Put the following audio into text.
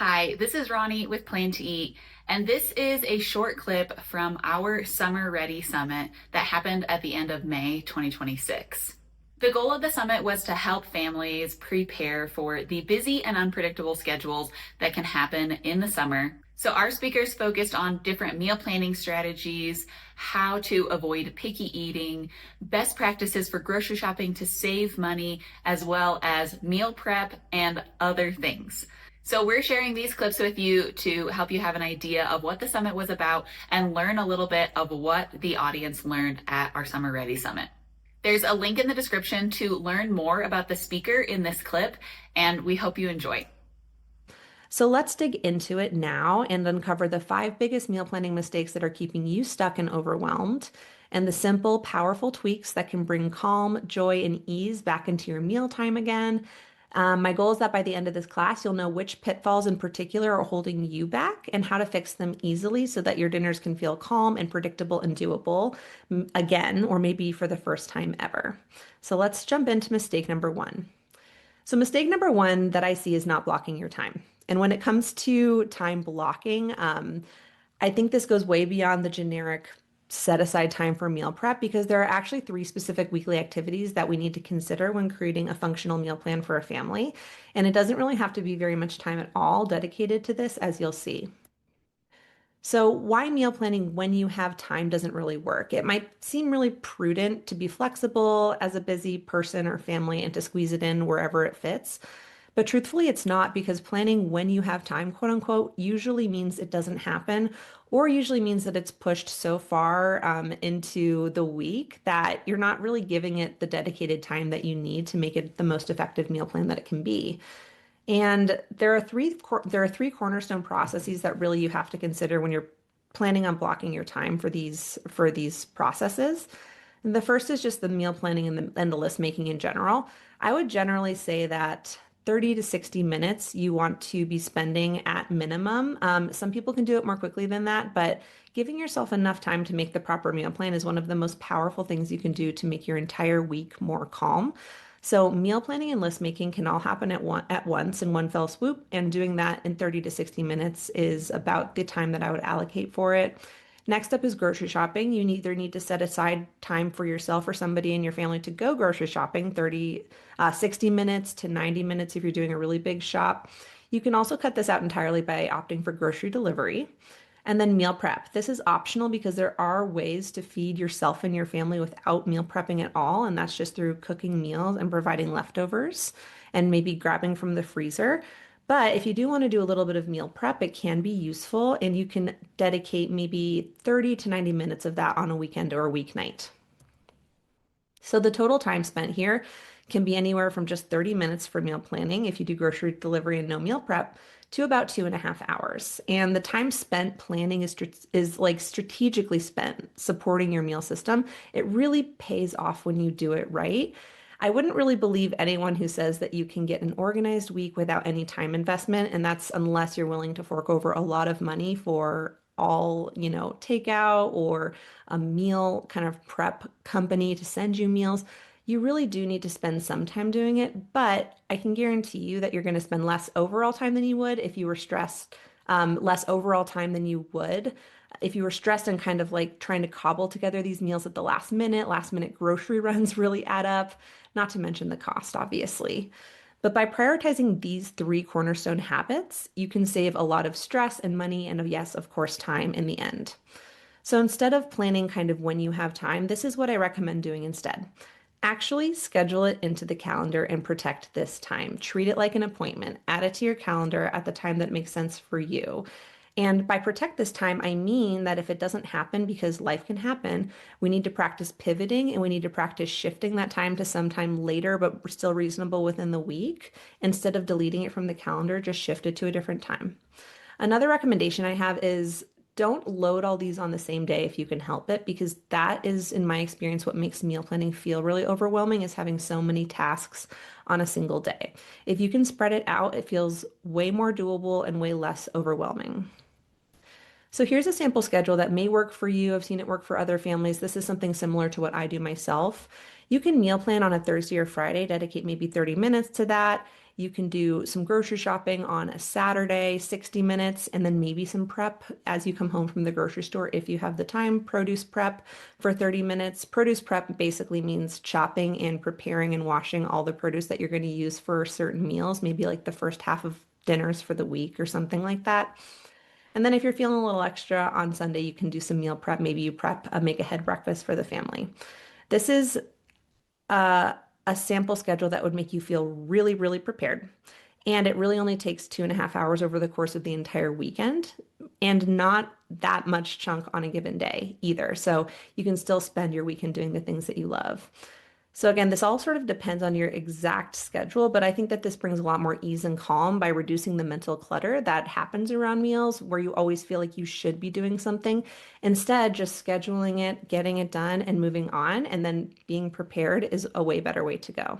Hi, this is Ronnie with Plan to Eat, and this is a short clip from our Summer Ready Summit that happened at the end of May 2026. The goal of the summit was to help families prepare for the busy and unpredictable schedules that can happen in the summer. So, our speakers focused on different meal planning strategies, how to avoid picky eating, best practices for grocery shopping to save money, as well as meal prep and other things. So we're sharing these clips with you to help you have an idea of what the summit was about and learn a little bit of what the audience learned at our Summer Ready Summit. There's a link in the description to learn more about the speaker in this clip, and we hope you enjoy. So let's dig into it now and uncover the 5 biggest meal planning mistakes that are keeping you stuck and overwhelmed, and the simple, powerful tweaks that can bring calm, joy, and ease back into your mealtime again. My goal is that by the end of this class, you'll know which pitfalls in particular are holding you back and how to fix them easily so that your dinners can feel calm and predictable and doable again, or maybe for the first time ever. So let's jump into mistake number one. So, mistake number one that I see is not blocking your time. And when it comes to time blocking, I think this goes way beyond the generic set aside time for meal prep because there are actually 3 specific weekly activities that we need to consider when creating a functional meal plan for a family. And it doesn't really have to be very much time at all dedicated to this, as you'll see. So, why meal planning when you have time doesn't really work? It might seem really prudent to be flexible as a busy person or family and to squeeze it in wherever it fits. But truthfully, it's not because planning when you have time, quote unquote, usually means it doesn't happen, or usually means that it's pushed so far into the week that you're not really giving it the dedicated time that you need to make it the most effective meal plan that it can be. And there are three cornerstone processes that really you have to consider when you're planning on blocking your time for these processes. And the first is just the meal planning and the list making in general. I would generally say that 30 to 60 minutes you want to be spending at minimum. Some people can do it more quickly than that, but giving yourself enough time to make the proper meal plan is one of the most powerful things you can do to make your entire week more calm. So meal planning and list making can all happen at once in one fell swoop, and doing that in 30 to 60 minutes is about the time that I would allocate for it. Next up is grocery shopping. You either need to set aside time for yourself or somebody in your family to go grocery shopping, 60 minutes to 90 minutes if you're doing a really big shop. You can also cut this out entirely by opting for grocery delivery. And then meal prep. This is optional because there are ways to feed yourself and your family without meal prepping at all, and that's just through cooking meals and providing leftovers and maybe grabbing from the freezer. But if you do want to do a little bit of meal prep, it can be useful, and you can dedicate maybe 30 to 90 minutes of that on a weekend or a weeknight. So the total time spent here can be anywhere from just 30 minutes for meal planning if you do grocery delivery and no meal prep to about 2.5 hours. And the time spent planning is like strategically spent supporting your meal system. It really pays off when you do it right. I wouldn't really believe anyone who says that you can get an organized week without any time investment, and that's unless you're willing to fork over a lot of money for all, takeout or a meal kind of prep company to send you meals. You really do need to spend some time doing it, but I can guarantee you that you're going to spend less overall time than you would if you were stressed, less overall time than you would if you were stressed and kind of like trying to cobble together these meals at the last minute grocery runs really add up, not to mention the cost, obviously. But by prioritizing these 3 cornerstone habits, you can save a lot of stress and money and, yes, of course, time in the end. So instead of planning kind of when you have time, this is what I recommend doing instead. Actually, schedule it into the calendar and protect this time. Treat it like an appointment. Add it to your calendar at the time that makes sense for you. And by protect this time, I mean that if it doesn't happen, because life can happen, we need to practice pivoting and we need to practice shifting that time to sometime later, but still reasonable within the week. Instead of deleting it from the calendar, just shift it to a different time. Another recommendation I have is don't load all these on the same day if you can help it, because that is, in my experience, what makes meal planning feel really overwhelming is having so many tasks on a single day. If you can spread it out, it feels way more doable and way less overwhelming. So here's a sample schedule that may work for you. I've seen it work for other families. This is something similar to what I do myself. You can meal plan on a Thursday or Friday, dedicate maybe 30 minutes to that. You can do some grocery shopping on a Saturday, 60 minutes, and then maybe some prep as you come home from the grocery store if you have the time. Produce prep for 30 minutes. Produce prep basically means chopping and preparing and washing all the produce that you're going to use for certain meals, maybe like the first half of dinners for the week or something like that. And then if you're feeling a little extra on Sunday, you can do some meal prep. Maybe you prep a make ahead breakfast for the family. This is uh, a sample schedule that would make you feel really, really prepared. And it really only takes 2.5 hours over the course of the entire weekend and not that much chunk on a given day either. So you can still spend your weekend doing the things that you love. So again, this all sort of depends on your exact schedule, but I think that this brings a lot more ease and calm by reducing the mental clutter that happens around meals where you always feel like you should be doing something. Instead, just scheduling it, getting it done, and moving on, and then being prepared is a way better way to go.